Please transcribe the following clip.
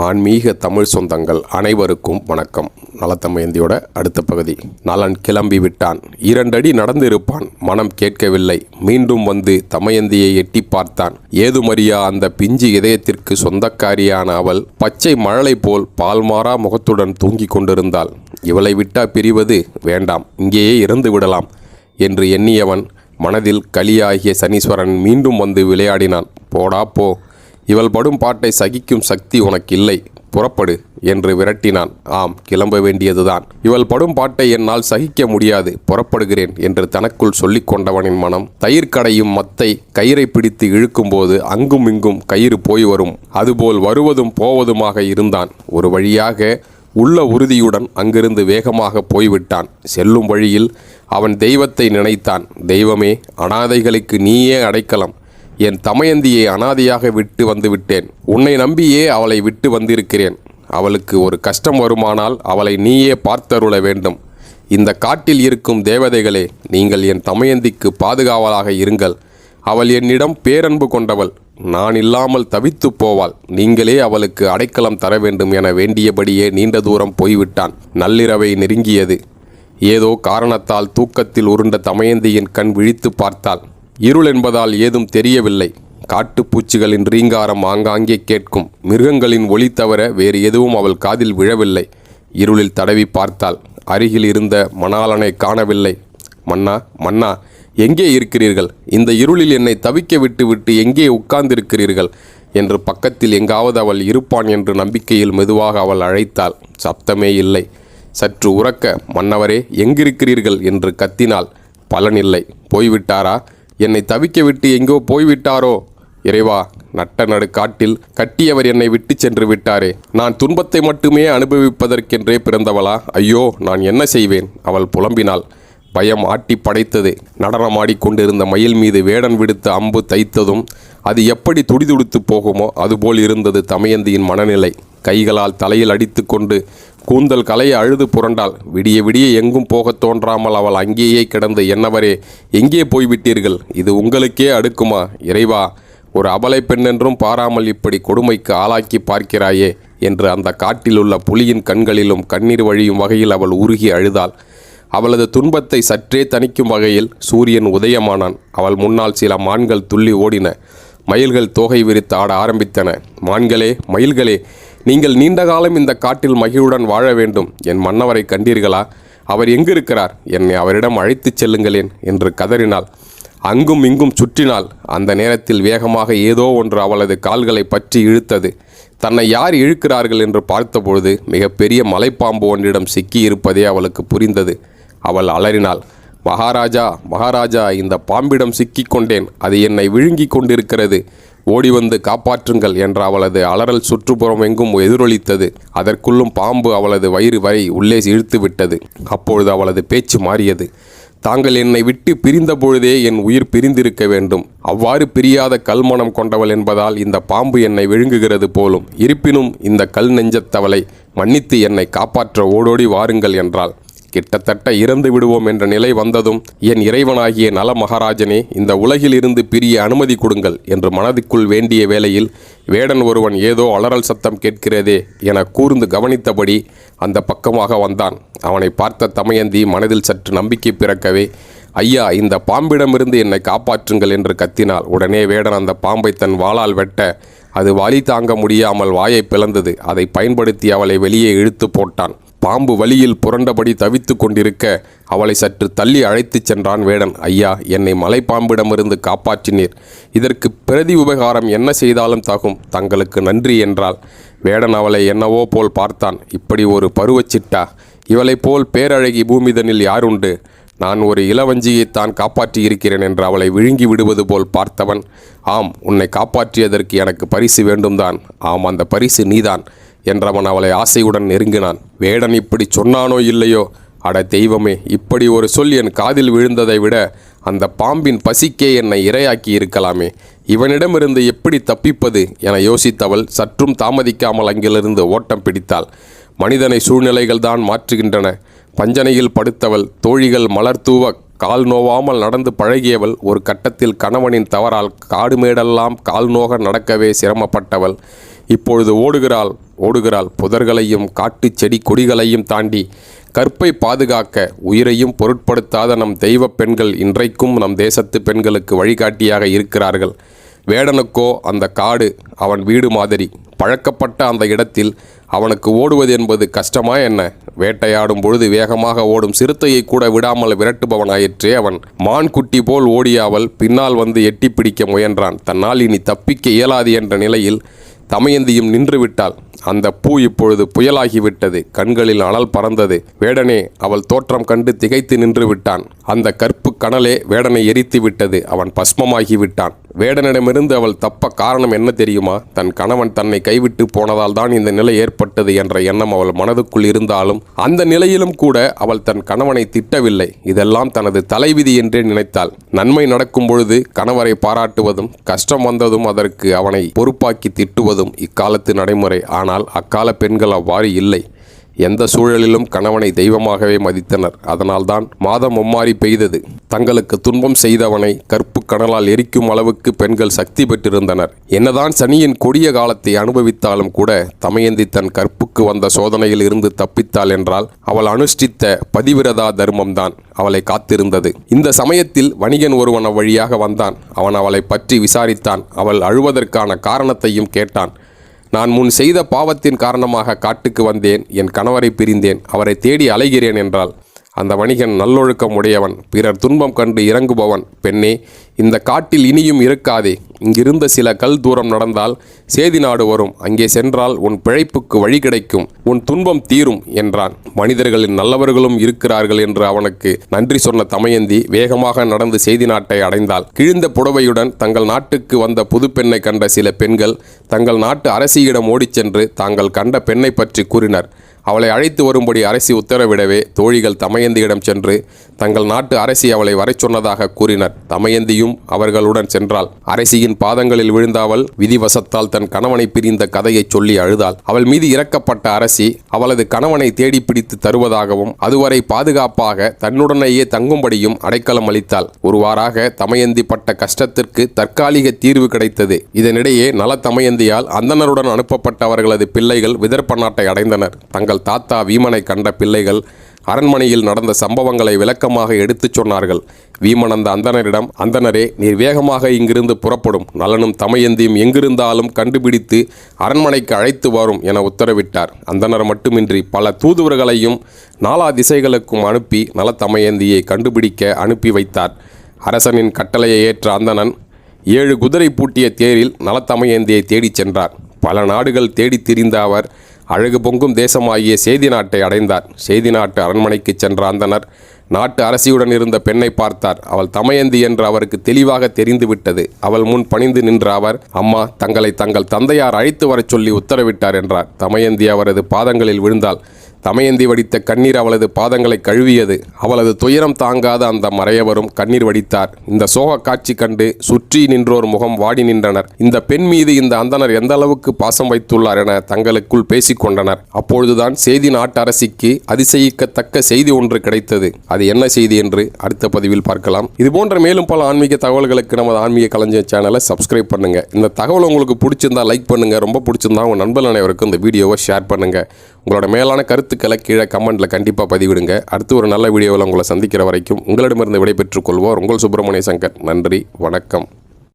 ஆன்மீக தமிழ் சொந்தங்கள் அனைவருக்கும் வணக்கம். நலத்தமயந்தியோட அடுத்த பகுதி. நலன் கிளம்பி விட்டான். 2 அடி நடந்திருப்பான். மனம் கேட்கவில்லை. மீண்டும் வந்து தமயந்தியை எட்டி பார்த்தான். ஏதுமறியா அந்த பிஞ்சு இதயத்திற்கு சொந்தக்காரியான அவள் பச்சை மழலை போல் பால்மாறா முகத்துடன் தூங்கிக் கொண்டிருந்தாள். இவளை விட்டா பிரிவது வேண்டாம், இங்கேயே இறந்து விடலாம் என்று எண்ணியவன் மனதில் கலியாகிய சனீஸ்வரன் மீண்டும் வந்து விளையாடினான். போடா போ, இவள் படும் பாட்டை சகிக்கும் சக்தி உனக்கு இல்லை, புறப்படு என்று விரட்டினான். ஆம், கிளம்ப வேண்டியதுதான். இவள் படும் பாட்டை என்னால் சகிக்க முடியாது, புறப்படுகிறேன் என்று தனக்குள் சொல்லிக் கொண்டவனின் மனம் தயிர் கடையும் மத்தை கயிறை பிடித்து இழுக்கும்போது அங்கும் இங்கும் கயிறு போய் வரும். அதுபோல் வருவதும் போவதுமாக இருந்தான். ஒரு வழியாக உள்ள உறுதியுடன் அங்கிருந்து வேகமாக போய்விட்டான். செல்லும் வழியில் அவன் தெய்வத்தை நினைத்தான். தெய்வமே, அனாதைகளுக்கு நீயே அடைக்கலம். என் தமயந்தியை அனாதையாக விட்டு வந்துவிட்டேன். உன்னை நம்பியே அவளை விட்டு வந்திருக்கிறேன். அவளுக்கு ஒரு கஷ்டம் வருமானால் அவளை நீயே பார்த்தருள வேண்டும். இந்த காட்டில் இருக்கும் தேவதைகளே, நீங்கள் என் தமயந்திக்கு பாதுகாவலாக இருங்கள். அவள் என்னிடம் பேரன்பு கொண்டவள். நான் இல்லாமல் தவித்து போவாள். நீங்களே அவளுக்கு அடைக்கலம் தர வேண்டும் என வேண்டியபடியே நீண்ட தூரம் போய்விட்டான். நள்ளிரவை நெருங்கியது. ஏதோ காரணத்தால் தூக்கத்தில் உருண்ட தமயந்தியின் கண் விழித்து பார்த்தாள். இருள் என்பதால் ஏதும் தெரியவில்லை. காட்டுப்பூச்சிகளின் ரீங்காரம் ஆங்காங்கே கேட்கும். மிருகங்களின் ஒலி தவிர வேறு எதுவும் அவள் காதில் விழவில்லை. இருளில் தடவி பார்த்தாள். அருகில் இருந்த மணாளனை காணவில்லை. மன்னா, மன்னா, எங்கே இருக்கிறீர்கள்? இந்த இருளில் என்னை தவிக்க விட்டு எங்கே உட்கார்ந்திருக்கிறீர்கள் என்று பக்கத்தில் எங்காவது அவள் இருப்பான் என்று நம்பிக்கையில் மெதுவாக அவள் அழைத்தாள். சப்தமே இல்லை. சற்று உரக்க, மன்னவரே, எங்கிருக்கிறீர்கள் என்று கத்தினாள். பலனில்லை. போய்விட்டாரா? என்னை தவிக்க விட்டு எங்கோ போய்விட்டாரோ? இறைவா, நட்ட நடு காட்டில் கட்டியவர் என்னை விட்டு சென்று விட்டாரே. நான் துன்பத்தை மட்டுமே அனுபவிப்பதற்கென்றே பிறந்தவளா? ஐயோ, நான் என்ன செய்வேன்? அவள் புலம்பினாள். பயம் ஆட்டி படைத்தது. நடனமாடிக்கொண்டிருந்த மயில் மீது வேடன் விடுத்த அம்பு தைத்ததும் அது எப்படி துடிதுடித்து போகுமோ அதுபோல் இருந்தது தமயந்தியின் மனநிலை. கைகளால் தலையில் அடித்து கொண்டு கூந்தல் கலையை அழுது புரண்டாள். விடிய விடிய எங்கும் போகத் தோன்றாமல் அவள் அங்கேயே கிடந்து, என்னவரே, எங்கே போய்விட்டீர்கள்? இது உங்களுக்கே அடுக்குமா? இறைவா, ஒரு அபலை பெண்ணென்றும் பாராமல் இப்படி கொடுமைக்கு ஆளாக்கி பார்க்கிறாயே என்று அந்த காட்டில் உள்ள புலியின் கண்களிலும் கண்ணீர் வழியும் வகையில் அவள் உருகி அழுதாள். அவளது துன்பத்தை சற்றே தணிக்கும் வகையில் சூரியன் உதயமானான். அவள் முன்னால் சில மான்கள் துள்ளி ஓடின. மயில்கள் தோகை விரித்து ஆட ஆரம்பித்தன. மான்களே, மயில்களே, நீங்கள் நீண்ட காலம் இந்த காட்டில் மகிழுடன் வாழ வேண்டும். என் மன்னவரை கண்டீர்களா? அவர் எங்கிருக்கிறார்? என்னை அவரிடம் அழைத்துச் செல்லுங்களேன் என்று கதறினாள். அங்கும் இங்கும் சுற்றினாள். அந்த நேரத்தில் வேகமாக ஏதோ ஒன்று அவளது கால்களை பற்றி இழுத்தது. தன்னை யார் இழுக்கிறார்கள் என்று பார்த்தபொழுது மிகப்பெரிய மலைப்பாம்பு ஒன்றிடம் சிக்கி இருப்பதே அவளுக்கு புரிந்தது. அவள் அலறினாள். மகாராஜா, மகாராஜா, இந்த பாம்பிடம் சிக்கிக்கொண்டேன். அது என்னை விழுங்கி கொண்டிருக்கிறது. ஓடி வந்து காப்பாற்றுங்கள் என்ற அவளது அலறல் சுற்றுப்புறம் எங்கும் எதிரொலித்தது. அதற்குள்ளும் பாம்பு அவளது வயிறு வரை உள்ளே இழுத்து விட்டது. அப்பொழுது அவளது பேச்சு மாறியது. தாங்கள் என்னை விட்டு பிரிந்த பொழுதே என் உயிர் பிரிந்திருக்க வேண்டும். அவ்வாறு பிரியாத கல்மனம் கொண்டவள் என்பதால் இந்த பாம்பு என்னை விழுங்குகிறது போலும். இருப்பினும் இந்த கல் நெஞ்சத்தவளை மன்னித்து என்னை காப்பாற்ற ஓடோடி வாருங்கள் என்றாள். கிட்டத்தட்ட இறந்து விடுவோம் என்ற நிலை வந்ததும், என் இறைவனாகிய நல மகாராஜனே, இந்த உலகில் இருந்து பிரிய அனுமதி கொடுங்கள் என்று மனதுக்குள் வேண்டிய வேளையில் வேடன் ஒருவன் ஏதோ அலறல் சத்தம் கேட்கிறதே என கூர்ந்து கவனித்தபடி அந்த பக்கமாக வந்தான். அவனை பார்த்த தமயந்தி மனதில் சற்று நம்பிக்கை பிறக்கவே, ஐயா, இந்த பாம்பிடமிருந்து என்னை காப்பாற்றுங்கள் என்று கத்தினாள். உடனே வேடன் அந்த பாம்பை தன் வாளால் வெட்ட அது வலி தாங்க முடியாமல் வாயை பிளந்தது. அதை பயன்படுத்தி அவளை வெளியே இழுத்து போட்டான். பாம்பு வலியில் புரண்டபடி தவித்து கொண்டிருக்க அவளை சற்று தள்ளி அழைத்துச் சென்றான் வேடன். ஐயா, என்னை மலைப்பாம்பிடமிருந்து காப்பாற்றினீர். இதற்கு பிரதி உபகாரம் என்ன செய்தாலும் தகும். தங்களுக்கு நன்றி என்றாள். வேடன் அவளை என்னவோ போல் பார்த்தான். இப்படி ஒரு பருவச்சிட்டா? இவளைப் போல் பேரழகி பூமிதனில் யாருண்டு? நான் ஒரு இளவஞ்சியைத்தான் காப்பாற்றி இருக்கிறேன் என்று அவளை விழுங்கி விடுவது போல் பார்த்தவன், ஆம், உன்னை காப்பாற்றியதற்கு எனக்கு பரிசு வேண்டும்தான். ஆம், அந்த பரிசு நீதான் என்றவன் அவளை ஆசையுடன் நெருங்கினான். வேடன் இப்படி சொன்னானோ இல்லையோ, அட தெய்வமே, இப்படி ஒரு சொல் என் காதில் விழுந்ததை விட அந்த பாம்பின் பசிக்கே என்னை இரையாக்கி இருக்கலாமே. இவனிடமிருந்து எப்படி தப்பிப்பது என யோசித்தவள் சற்றும் தாமதிக்காமல் அங்கிலிருந்து ஓட்டம் பிடித்தாள். மனிதனை சூழ்நிலைகள் தான் மாற்றுகின்றன. பஞ்சனையில் படுத்தவள், தோழிகள் மலர் தூவ கால் நோவாமல் நடந்து பழகியவள் ஒரு கட்டத்தில் கணவனின் தவறால் காடுமேடெல்லாம் கால் நோக நடக்கவே சிரமப்பட்டவள். இப்பொழுது ஓடுகிறாள் புதர்களையும் காட்டு செடி கொடிகளையும் தாண்டி. கற்பை பாதுகாக்க உயிரையும் பொருட்படுத்தாத நம் தெய்வ பெண்கள் இன்றைக்கும் நம் தேசத்து பெண்களுக்கு வழிகாட்டியாக இருக்கிறார்கள். வேடனுக்கோ அந்த காடு அவன் வீடு மாதிரி. பழக்கப்பட்ட அந்த இடத்தில் அவனுக்கு ஓடுவது என்பது கஷ்டமா என்ன? வேட்டையாடும் பொழுது வேகமாக ஓடும் சிறுத்தையை கூட விடாமல் விரட்டுபவனாயிற்றே அவன். மான் குட்டி போல் ஓடிய அவள் பின்னால் வந்து எட்டி பிடிக்க முயன்றான். தன்னால் இனி தப்பிக்க இயலாது என்ற நிலையில் தமயந்தியும் நின்று விட்டாள். அந்த பூ இப்பொழுது புயலாகிவிட்டது. கண்களில் அனல் பறந்தது. வேடனே அவள் தோற்றம் கண்டு திகைத்து நின்று விட்டான். அந்த கற்பு கனலே வேடனை எரித்து விட்டது. அவன் பஸ்மமாகி விட்டான். வேடனிடமிருந்து அவள் தப்ப காரணம் என்ன தெரியுமா? தன் கணவன் தன்னை கைவிட்டு போனதால் தான் இந்த நிலை ஏற்பட்டது என்ற எண்ணம் அவள் மனதுக்குள் இருந்தாலும் அந்த நிலையிலும் கூட அவள் தன் கணவனை திட்டவில்லை. இதெல்லாம் தனது தலைவிதி என்றே நினைத்தாள். நன்மை நடக்கும் பொழுது கணவரை பாராட்டுவதும், கஷ்டம் வந்ததும் அதற்கு அவனை பொறுப்பாக்கி திட்டுவதும் இக்காலத்து நடைமுறை. ஆனால் அக்கால பெண்கள் அவ்வாறு இல்லை. எந்த சூழலிலும் கணவனை தெய்வமாகவே மதித்தனர். அதனால்தான் மாதம் மும்மாறி பெய்தது. தங்களுக்கு துன்பம் செய்தவனை கற்பு கனலால் எரிக்கும் அளவுக்கு பெண்கள் சக்தி பெற்றிருந்தனர். என்னதான் சனியின் கொடிய காலத்தை அனுபவித்தாலும் கூட தமயந்தி தன் கற்புக்கு வந்த சோதனையில் இருந்து தப்பித்தாள் என்றால் அவள் அனுஷ்டித்த பதிவிரதா தர்மம்தான் அவளை காத்திருந்தது. இந்த சமயத்தில் வணிகன் ஒருவன் வழியாக வந்தான். அவன் அவளை பற்றி விசாரித்தான். அவள் அழுவதற்கான காரணத்தையும் கேட்டான். நான் முன் செய்த பாவத்தின் காரணமாக காட்டுக்கு வந்தேன். என் கணவரை பிரிந்தேன். அவரை தேடி அலைகிறேன் என்றாள். அந்த வணிகன் நல்லொழுக்கம் உடையவன், பிறர் துன்பம் கண்டு இறங்குபவன். பெண்ணே, இந்த காட்டில் இனியும் இருக்காதே. இங்கிருந்த சில கல் தூரம் நடந்தால் சேதி நாடு வரும். அங்கே சென்றால் உன் பிழைப்புக்கு வழி கிடைக்கும். உன் துன்பம் தீரும் என்றான். மனிதர்களின் நல்லவர்களும் இருக்கிறார்கள் என்று அவனுக்கு நன்றி சொன்ன தமயந்தி வேகமாக நடந்து சேதி நாட்டை அடைந்தாள். கிழிந்த புடவையுடன் தங்கள் நாட்டுக்கு வந்த புது பெண்ணை கண்ட சில பெண்கள் தங்கள் நாட்டு அரசியிடம் ஓடிச் சென்று தாங்கள் கண்ட பெண்ணை பற்றி கூறினர். அவளை அழைத்து வரும்படி அரசி உத்தரவிடவே தோழிகள் தமயந்தியிடம் சென்று தங்கள் நாட்டு அரசி அவளை வரை சொன்னதாக கூறினர். தமயந்தியும் அவர்களுடன் சென்றாள். அரசியின் பாதங்களில் விழுந்த அவள் விதிவசத்தால் தன் கணவனை பிரிந்த கதையை சொல்லி அழுதாள். அவள் மீது இறக்கப்பட்ட அரசி அவளது கணவனை தேடி பிடித்து தருவதாகவும் அதுவரை பாதுகாப்பாக தன்னுடனேயே தங்கும்படியும் அடைக்கலம் அளித்தாள். ஒருவாறாக தமயந்தி பட்ட கஷ்டத்திற்கு தற்காலிக தீர்வு கிடைத்தது. இதனிடையே நல தமயந்தியால் அந்தணருடன் அனுப்பப்பட்டவர்களது பிள்ளைகள் விதர்ப்ப நாட்டை அடைந்தனர். தங்கள் தாத்தா வீமனை கண்ட பிள்ளைகள் அரண்மனையில் நடந்த சம்பவங்களை விளக்கமாக எடுத்துச் சொன்னார்கள். வீமன் அந்த அந்தணரிடம், அந்தணரே, நீர் வேகமாக இங்கிருந்து புறப்படும். நலனும் தமயந்தியும் எங்கிருந்தாலும் கண்டுபிடித்து அரண்மனைக்கு அழைத்து வரும் என உத்தரவிட்டார். அந்தணர் மட்டுமின்றி பல தூதுவர்களையும் நாலா திசைகளுக்கும் அனுப்பி நல தமயந்தியை கண்டுபிடிக்க அனுப்பி வைத்தார். அரசனின் கட்டளையை ஏற்ற அந்தணன் 7 குதிரை பூட்டிய தேரில் நலத்தமயந்தியை தேடிச் சென்றார். பல நாடுகள் தேடி திரிந்த அவர் அழகு பொங்கும் தேசமாகிய சேதி நாட்டை அடைந்தார். சேதி நாட்டு அரண்மனைக்கு சென்ற அந்தணர் நாட்டு அரசியுடன் இருந்த பெண்ணை பார்த்தார். அவள் தமயந்தி என்று அவருக்கு தெளிவாக தெரிந்துவிட்டது. அவள் முன் பணிந்து நின்ற அவர், அம்மா, தங்களை தங்கள் தந்தையார் அழைத்து வரச் சொல்லி உத்தரவிட்டார் என்றார். தமயந்தி அவரது பாதங்களில் விழுந்தாள். தமயந்தி வடித்த கண்ணீர் அவளது பாதங்களை கழுவியது. அவளது துயரம் தாங்காத அந்த மறையவரும் கண்ணீர் வடித்தார். இந்த சோக காட்சி கண்டு சுற்றி நின்றோர் முகம் வாடி நின்றனர். இந்த பெண் மீது இந்த அந்தணர் எந்த அளவுக்கு பாசம் வைத்துள்ளார் என தங்களுக்குள் பேசிக்கொண்டனர். அப்பொழுதுதான் சேதி நாட்டு அரசிக்கு அதிசயிக்கத்தக்க செய்தி ஒன்று கிடைத்தது. அது என்ன செய்தி என்று அடுத்த பதிவில் பார்க்கலாம். இதுபோன்ற மேலும் பல ஆன்மீக தகவல்களுக்கு நமது ஆன்மீக களஞ்சியம் சேனலை சப்ஸ்கிரைப் பண்ணுங்க. இந்த தகவல் உங்களுக்கு பிடிச்சிருந்தா லைக் பண்ணுங்க. ரொம்ப பிடிச்சிருந்தா உங்க நண்பர்கள் அனைவருக்கும் இந்த வீடியோவை ஷேர் பண்ணுங்க. உங்களோட மேலான கருத்துக்களை கீழே கமெண்ட்டில் கண்டிப்பாக பதிவிடுங்க. அடுத்து ஒரு நல்ல வீடியோவில் உங்களை சந்திக்கிற வரைக்கும் உங்களிடமிருந்து விடைபெற்றுக் கொள்வோர் உங்கள் சுப்பிரமணிய சங்கர். நன்றி, வணக்கம்.